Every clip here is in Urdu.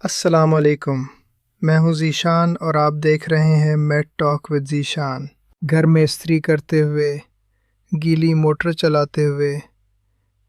السلام علیکم، میں ہوں ذیشان اور آپ دیکھ رہے ہیں میٹ ٹاک ود ذیشان۔ گھر میں استری کرتے ہوئے، گیلی موٹر چلاتے ہوئے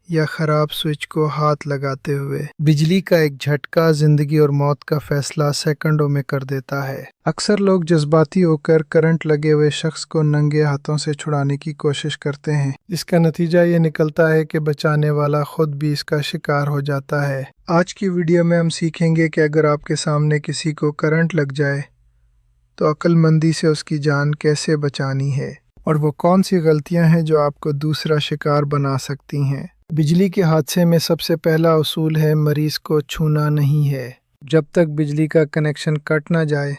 یا خراب سوئچ کو ہاتھ لگاتے ہوئے بجلی کا ایک جھٹکا زندگی اور موت کا فیصلہ سیکنڈوں میں کر دیتا ہے۔ اکثر لوگ جذباتی ہو کر کرنٹ لگے ہوئے شخص کو ننگے ہاتھوں سے چھڑانے کی کوشش کرتے ہیں، جس کا نتیجہ یہ نکلتا ہے کہ بچانے والا خود بھی اس کا شکار ہو جاتا ہے۔ آج کی ویڈیو میں ہم سیکھیں گے کہ اگر آپ کے سامنے کسی کو کرنٹ لگ جائے تو عقل مندی سے اس کی جان کیسے بچانی ہے، اور وہ کون سی غلطیاں ہیں جو آپ کو دوسرا شکار بنا سکتی ہیں۔ بجلی کے حادثے میں سب سے پہلا اصول ہے مریض کو چھونا نہیں ہے۔ جب تک بجلی کا کنیکشن کٹ نہ جائے،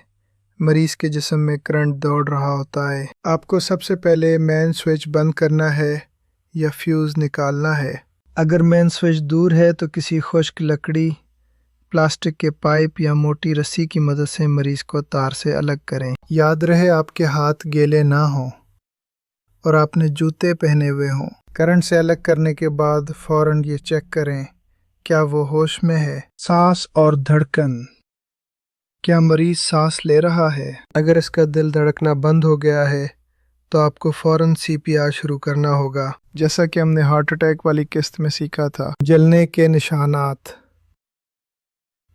مریض کے جسم میں کرنٹ دوڑ رہا ہوتا ہے۔ آپ کو سب سے پہلے مین سوئچ بند کرنا ہے یا فیوز نکالنا ہے۔ اگر مین سوئچ دور ہے تو کسی خشک لکڑی، پلاسٹک کے پائپ یا موٹی رسی کی مدد سے مریض کو تار سے الگ کریں۔ یاد رہے آپ کے ہاتھ گیلے نہ ہوں اور آپ نے جوتے پہنے ہوئے ہوں۔ کرنٹ سے الگ کرنے کے بعد فوراً یہ چیک کریں کیا وہ ہوش میں ہے۔ سانس اور دھڑکن، کیا مریض سانس لے رہا ہے؟ اگر اس کا دل دھڑکنا بند ہو گیا ہے تو آپ کو فوراً CPR شروع کرنا ہوگا، جیسا کہ ہم نے ہارٹ اٹیک والی قسط میں سیکھا تھا۔ جلنے کے نشانات،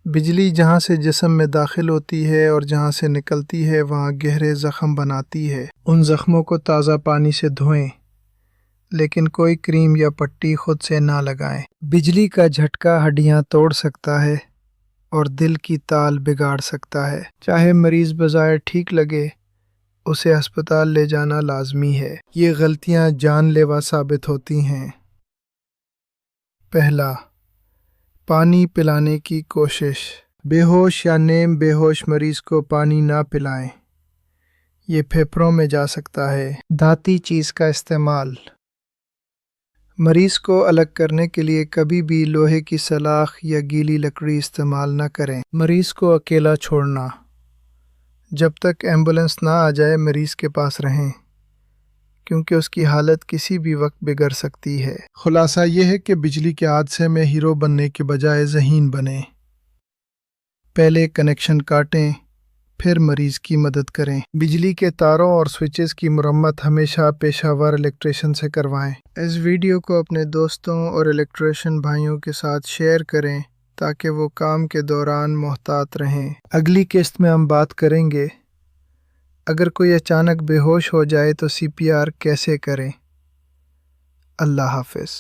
بجلی جہاں سے جسم میں داخل ہوتی ہے اور جہاں سے نکلتی ہے وہاں گہرے زخم بناتی ہے۔ ان زخموں کو تازہ پانی سے دھوئیں، لیکن کوئی کریم یا پٹی خود سے نہ لگائیں۔ بجلی کا جھٹکا ہڈیاں توڑ سکتا ہے اور دل کی تال بگاڑ سکتا ہے۔ چاہے مریض بظاہر ٹھیک لگے، اسے ہسپتال لے جانا لازمی ہے۔ یہ غلطیاں جان لیوا ثابت ہوتی ہیں۔ پہلا، پانی پلانے کی کوشش۔ بے ہوش یا نیم بے ہوش مریض کو پانی نہ پلائیں، یہ پھیپھڑوں میں جا سکتا ہے۔ دھاتی چیز کا استعمال، مریض کو الگ کرنے کے لیے کبھی بھی لوہے کی سلاخ یا گیلی لکڑی استعمال نہ کریں۔ مریض کو اکیلا چھوڑنا، جب تک ایمبولنس نہ آ جائے مریض کے پاس رہیں، کیونکہ اس کی حالت کسی بھی وقت بگڑ سکتی ہے۔ خلاصہ یہ ہے کہ بجلی کے حادثے میں ہیرو بننے کے بجائے ذہین بنیں۔ پہلے کنیکشن کاٹیں، پھر مریض کی مدد کریں۔ بجلی کے تاروں اور سوئچز کی مرمت ہمیشہ پیشہ ور الیکٹریشین سے کروائیں۔ اس ویڈیو کو اپنے دوستوں اور الیکٹریشین بھائیوں کے ساتھ شیئر کریں تاکہ وہ کام کے دوران محتاط رہیں۔ اگلی قسط میں ہم بات کریں گے اگر کوئی اچانک بے ہوش ہو جائے تو CPR کیسے کریں۔ اللہ حافظ۔